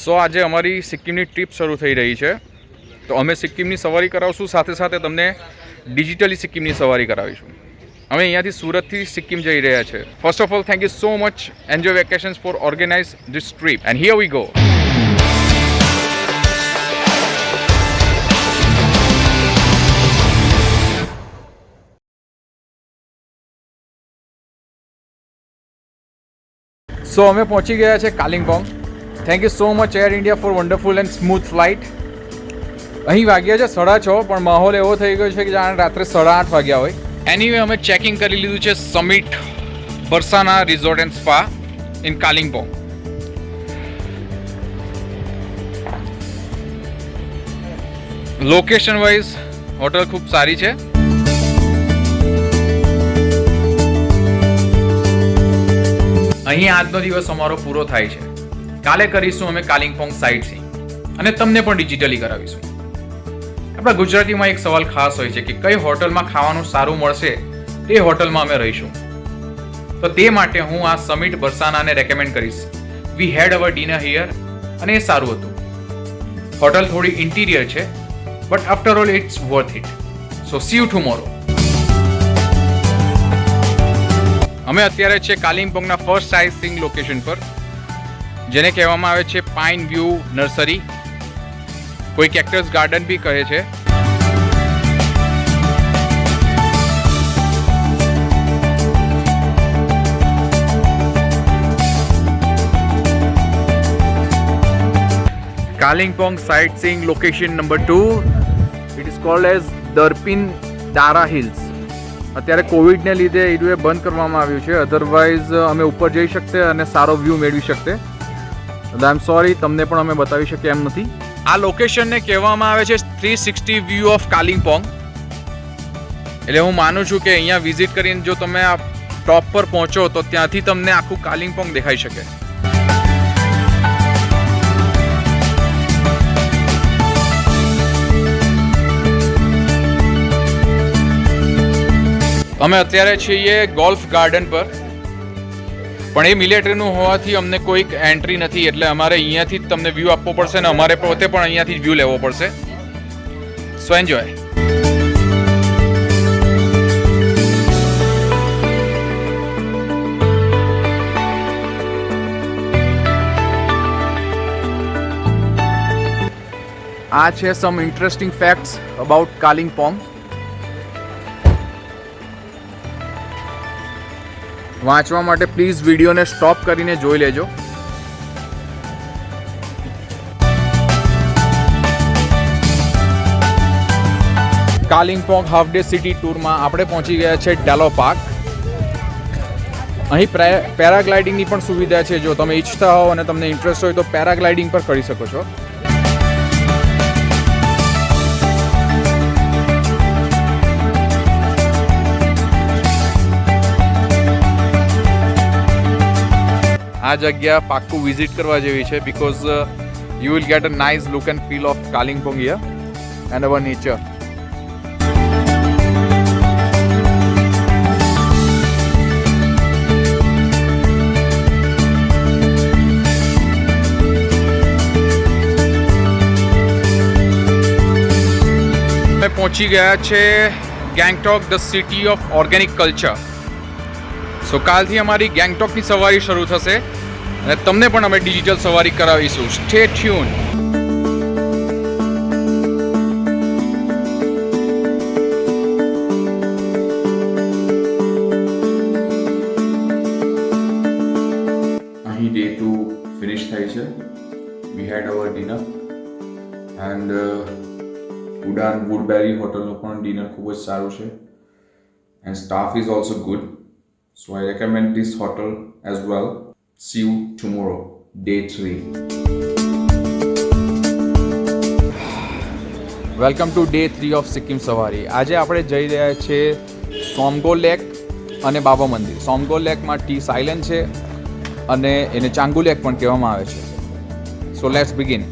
સો આજે અમારી સિક્કિમની ટ્રીપ શરૂ થઈ રહી છે, તો અમે સિક્કિમની સવારી કરાવશું, સાથે સાથે તમને ડિજિટલી સિક્કિમની સવારી કરાવીશું. અમે અહીંયાથી સુરતથી સિક્કિમ જઈ રહ્યા છે. First of all thank you so much enjoy vacations for organize this trip and here we go. So અમે પહોંચી ગયા છે Kalimpong. Thank you so much Air India for wonderful and smooth flight. અહીં વાગ્યા છે 6:30, પણ માહોલ એવો થઈ ગયો છે કે જાણે રાત્રે 8:30 વાગ્યા હોય. એનીવે અમે ચેકિંગ કરી લીધું છે Summit Barsana resort and spa in Kalimpong. Location wise hotel ખૂબ સારી છે. અહીં આજનો દિવસ અમારો પૂરો થાય છે. કાલે કરીશું અમે કાલિંપોંગ સાઇટ સીઈંગ અને તમને પણ ડિજિટલી કરાવીશું. આપણા ગુજરાતીમાં એક સવાલ ખાસ હોય છે કે કઈ હોટલમાં ખાવાનું સારું મળશે તે હોટલમાં અમે રહીશું. તો તે માટે હું આ સમિટ બરસાનાને રેકમેન્ડ કરીશ. વી હેડ અવર ડિનર હિયર અને એ સારું હતું. હોટલ થોડી ઇન્ટિરિયર છે, but after all it's worth it. So see you tomorrow. અમે અત્યારે છે કાલિંપોંગના ફર્સ્ટ સાઇટ સીઈંગ લોકેશન પર, જેને કહેવામાં આવે છે પાઇન વ્યૂ નર્સરી. કોઈ કેક્ટસ ગાર્ડન બી કહે છે. Kalimpong sightseeing location number 2. It is called as Durpin Dara hills. અત્યારે કોવિડને લીધે એ બંધ કરવામાં આવ્યું છે, અધરવાઇઝ અમે ઉપર જઈ શકતે અને સારો વ્યૂ મેળવી શકતે. આઈ એમ સોરી, તમને પણ અમે બતાવી શકીએ એમ નથી. આ લોકેશનને કહેવામાં આવે છે 360 વ્યૂ ઓફ કાલિંપોંગ. એટલે હું માનું છું કે અહીંયા વિઝિટ કરીને જો તમે આ ટોપ પર પહોંચો તો ત્યાંથી તમને આખું કાલિંપોંગ દેખાઈ શકે. અમે અત્યારે છીએ ગોલ્ફ ગાર્ડન પર, પણ એ મિલિટરીનું હોવાથી અમને કોઈક એન્ટ્રી નથી, એટલે અમારે અહીંયાથી જ તમને વ્યૂ આપવો પડશે અને અમારે પોતે પણ અહીંયાથી જ વ્યૂ લેવો પડશે. સો એન્જોય. આ છે સમ ઇન્ટરેસ્ટિંગ ફેક્ટ્સ અબાઉટ કાલિંપોંગ. વાંચવા માટે પ્લીઝ વિડીયોને સ્ટોપ કરીને જોઈ લેજો. કાલિંપોંગ હાફ ડે સિટી ટૂરમાં આપણે પહોંચી ગયા છે ડેલો પાર્ક. અહીં પેરાગ્લાઇડિંગની પણ સુવિધા છે. જો તમે ઈચ્છતા હો અને તમને ઇન્ટરેસ્ટ હોય તો પેરાગ્લાઇડિંગ પર કરી શકો છો. આ જગ્યા પાક્કું વિઝિટ કરવા જેવી છે, because you will get a nice look and feel of Kalimpong here and our nature. અમે પહોંચી ગયા છે Gangtok, the city of organic culture. So કાલથી અમારી ગેંગટોકની સવારી શરૂ થશે અને તમને પણ અમે ડિજિટલ સવારી કરાવીશું. Stay tuned. અહીં ડે 2 ફિનિશ થાય છે. વી હેડ અવર ડિનર એન્ડ ઉડાન વુડબેરી હોટલનું પણ ડિનર ખૂબ જ સારું છે and staff is also good. So I recommend this hotel as well. See you tomorrow, day 3. Welcome to day 3 of Sikkim Safari. આજે આપણે જઈ રહ્યા છીએ સોમગો લેક અને બાબા મંદિર. સોમગો લેકમાં ટી સાઇલેન્ટ છે અને એને ચાંગુ લેક પણ કહેવામાં આવે છે. So let's begin.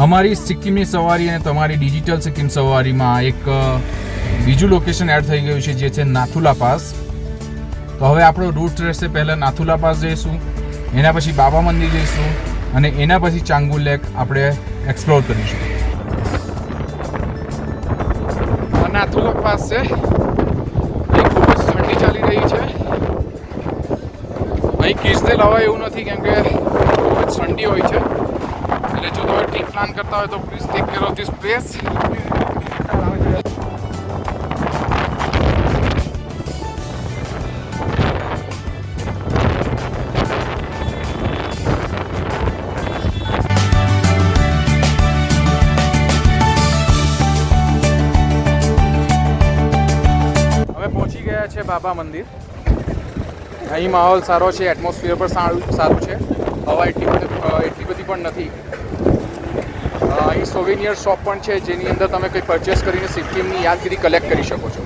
અમારી સિક્કિમની સવારી અને તમારી ડિજિટલ સિક્કિમ સવારીમાં એક બીજું લોકેશન એડ થઈ ગયું છે, જે છે નાથુલા પાસ. તો હવે આપણો રૂટ રહેશે પહેલાં નાથુલા પાસ જઈશું, એના પછી બાબા મંદિર જઈશું અને એના પછી ચાંગુ લેક આપણે એક્સપ્લોર કરીશું. નાથુલા પાસ છે, અહીં ખૂબ જ ઠંડી ચાલી રહી છે. અહીં કિડ્સને લવાય એવું નથી કેમ કે ખૂબ જ ઠંડી હોય છે. એટલે જો તમે ટ્રીપ પ્લાન કરતા હોય તો please take care of this place. છે બાબા મંદિર. અહીં માહોલ સારો છે, એટમોસ્ફિયર પણ સારું છે, હવા એટલી બધી પણ નથી. અહીં સોવેનિયર શોપ પણ છે જેની અંદર તમે કંઈ પરચેસ કરીને સિક્કિમની યાદગીરી કલેક્ટ કરી શકો છો.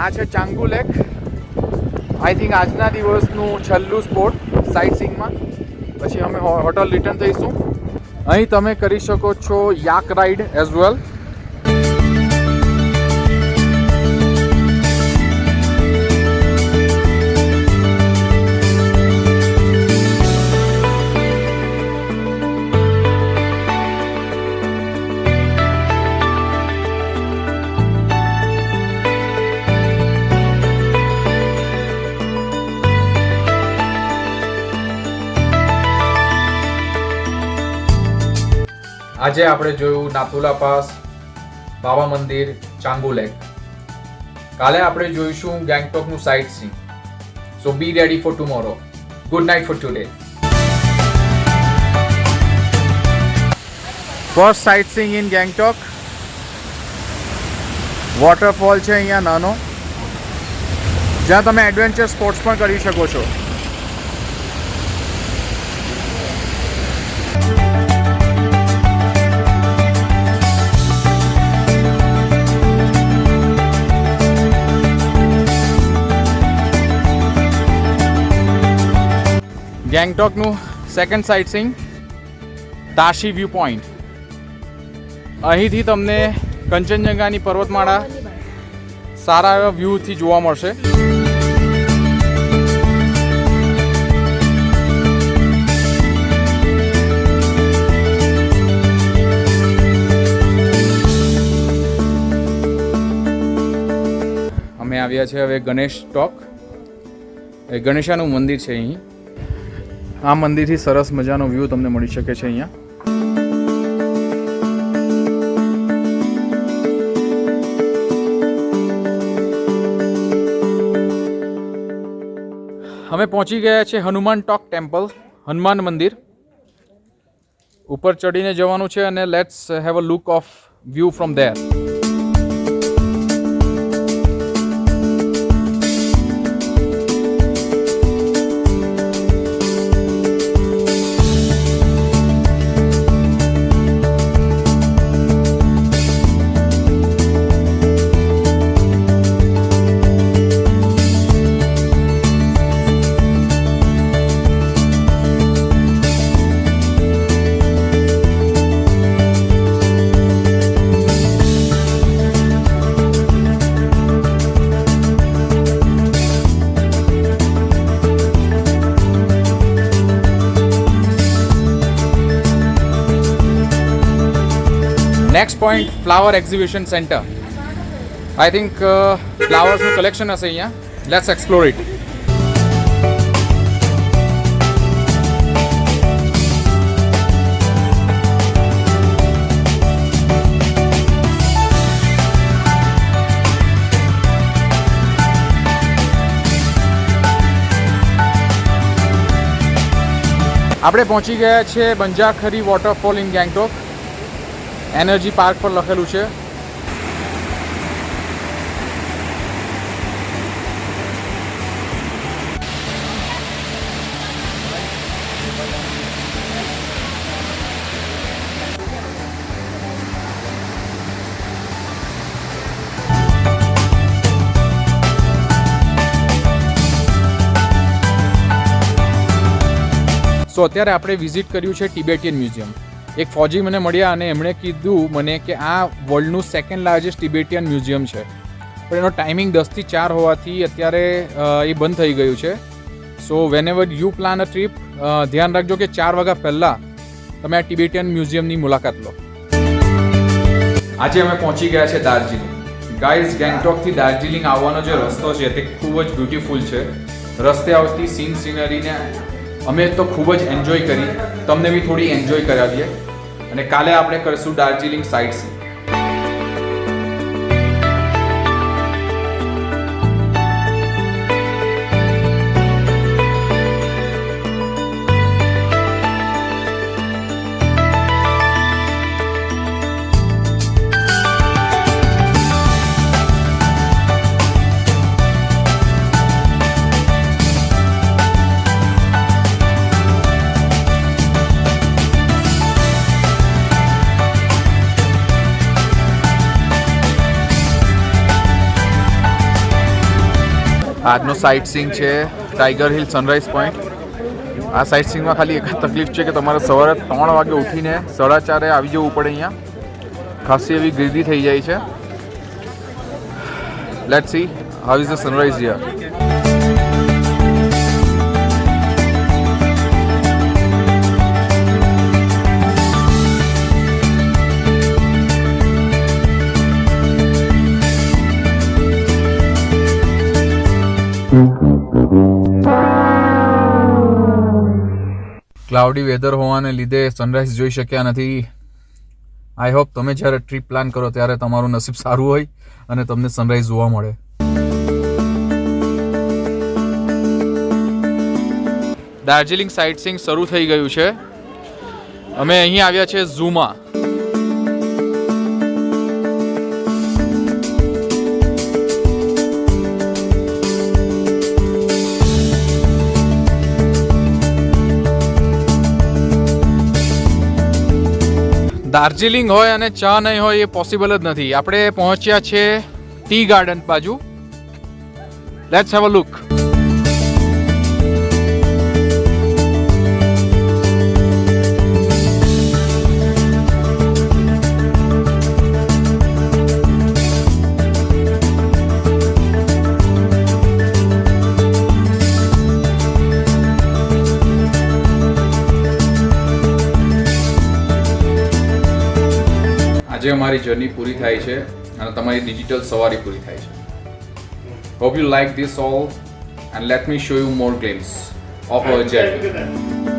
આ છે ચાંગુ લેક. આઈ થિંક આજના દિવસનું છેલ્લું સ્પોટ સાઇટ સીઇંગમાં. પછી અમે હોટલ રિટર્ન થઈશું. અહીં તમે કરી શકો છો યાક રાઈડ એઝ વેલ. આજે આપણે જોયું નાથુલા પાસ, બાબા મંદિર, ચાંગુ લેક. કાલે આપણે જોઈશું ગેંગટોકનું sightseeing. So be ready for tomorrow. Good night for today. First sightseeing in Gangtok. Waterfall છે અહીંયા નાનો, જ્યાં તમે એડવેન્ચર સ્પોર્ટ્સ પણ કરી શકો છો. ગેંગટોકનું second sightseeing Tashi view point. અહીંથી તમને કંચનજંગાની પર્વતમાળા સારા એવા વ્યૂથી જોવા મળશે. અમે આવ્યા છે હવે ગણેશ ટોક. એ ગણેશાનું મંદિર છે અહીં. આ મંદિરથી સરસ મજાનો વ્યૂ તમને મળી શકે છે અહીંયા. અમે પહોંચી ગયા છે હનુમાન ટોક ટેમ્પલ, હનુમાન મંદિર. ઉપર ચડીને જવાનું છે અને let's have a look of view from there. Next point flower exhibition centre. I think ફ્લાવર્સનું કલેક્શન હશે અહીંયા. Let's explore it. આપણે પહોંચી ગયા છે Banjhakri waterfall in Gangtok. Energy park પર લખેલું છે. સો અત્યારે આપણે વિઝિટ કર્યું છે ટિબેટિયન મ્યુઝિયમ. એક ફૌજી મને મળ્યા અને એમણે કીધું મને કે આ વર્લ્ડનું સેકન્ડ લાર્જેસ્ટ ટિબેટિયન મ્યુઝિયમ છે, પણ એનો ટાઈમિંગ 10 થી 4 હોવાથી અત્યારે એ બંધ થઈ ગયું છે. So when ever you plan a trip, ધ્યાન રાખજો કે 4 વાગ્યા પહેલાં તમે આ ટિબેટિયન મ્યુઝિયમની મુલાકાત લો. આજે અમે પહોંચી ગયા છે દાર્જિલિંગ. ગાઈઝ, ગેંગટોકથી દાર્જિલિંગ આવવાનો જે રસ્તો છે તે ખૂબ જ બ્યુટીફુલ છે. રસ્તે આવતી સીનરીને અમે તો ખૂબ જ એન્જોય કરી, તમને બી થોડી એન્જોય કરાવીએ. અને કાલે આપણે કરીશું દાર્જિલિંગ સાઇટ સીન. આજનો સાઇટ સીઈંગ છે ટાઈગર હિલ સનરાઈઝ પોઈન્ટ. આ સાઇટ સીઈંગમાં ખાલી એક તકલીફ છે કે તમારે સવારે 3 વાગે ઉઠીને 4:30 આવી જવું પડે. અહીંયા ખાસી એવી ગીર્દી થઈ જાય છે. Let's see how is the sunrise here. Cloudy weather હોવાને લીધે સનરાઈઝ જોઈ શક્યા નથી. આઈ હોપ તમે જ્યારે ટ્રીપ પ્લાન કરો ત્યારે તમારું નસીબ સારું હોય અને તમને સનરાઈઝ જોવા મળે. દાર્જિલિંગ સાઇટ સીઈંગ શરૂ થઈ ગયું છે. અમે અહીં આવ્યા છે ઝૂમાં. દાર્જિલિંગ હોય અને ચા નહીં હોય એ પોસિબલ જ નથી. આપણે પહોંચ્યા છે ટી ગાર્ડન બાજુ. Let's have a look. આજે અમારી જર્ની પૂરી થાય છે અને તમારી ડિજિટલ સવારી પૂરી થાય છે. Hope you like this all and let me show you more glimpse of our journey.